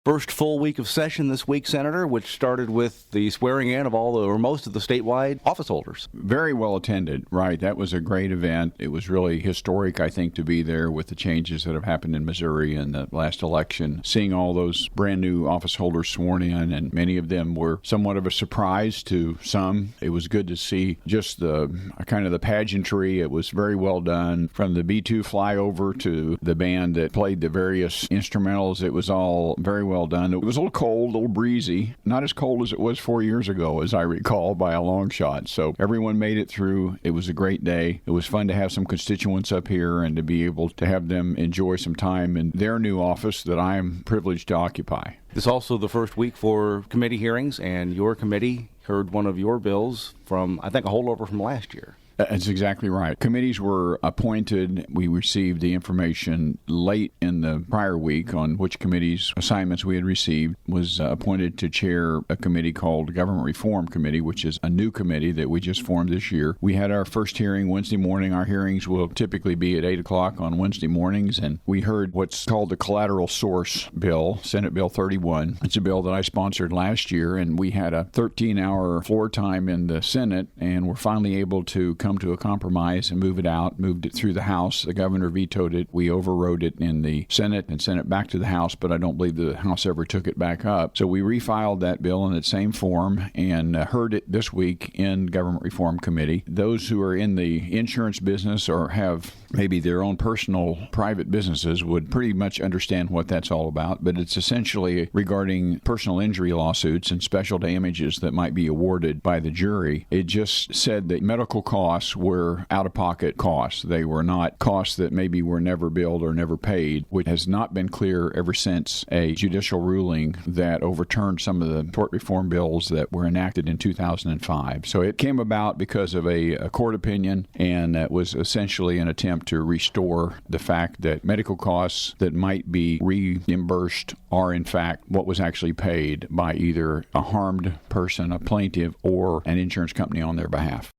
First full week of session this week, Senator, which started with the swearing in of all or most of the statewide office holders. Very well attended, right? That was a great event. It was really historic, I think, to be there with the changes that have happened in Missouri in the last election. Seeing all those brand new office holders sworn in, and many of them were somewhat of a surprise to some. It was good to see just the kind of the pageantry. It was very well done. From the B-2 flyover to the band that played the various instrumentals, it was all very well done. It was a little cold, a little breezy, not as cold as it was 4 years ago, as I recall, by a long shot. So everyone made it through. It was a great day. It was fun to have some constituents up here and to be able to have them enjoy some time in their new office that I am privileged to occupy. This is also the first week for committee hearings, and your committee heard one of your bills from, I think, a holdover from last year. That's exactly right. Committees were appointed. We received the information late in the prior week on which committees' assignments we had received. Was appointed to chair a committee called Government Reform Committee, which is a new committee that we just formed this year. We had our first hearing Wednesday morning. Our hearings will typically be at 8 o'clock on Wednesday mornings, and we heard what's called the collateral source bill, Senate Bill 31. It's a bill that I sponsored last year, and we had a 13-hour floor time in the Senate, and we're finally able to come to a compromise and move it out, moved it through the House. The governor vetoed it. We overrode it in the Senate and sent it back to the House, but I don't believe the House ever took it back up. So we refiled that bill in its same form and heard it this week in Government Reform Committee. Those who are in the insurance business or have maybe their own personal private businesses would pretty much understand what that's all about, but it's essentially regarding personal injury lawsuits and special damages that might be awarded by the jury. It just said that medical costs were out-of-pocket costs. They were not costs that maybe were never billed or never paid, which has not been clear ever since a judicial ruling that overturned some of the tort reform bills that were enacted in 2005. So it came about because of a court opinion, and that was essentially an attempt to restore the fact that medical costs that might be reimbursed are in fact what was actually paid by either a harmed person, a plaintiff, or an insurance company on their behalf.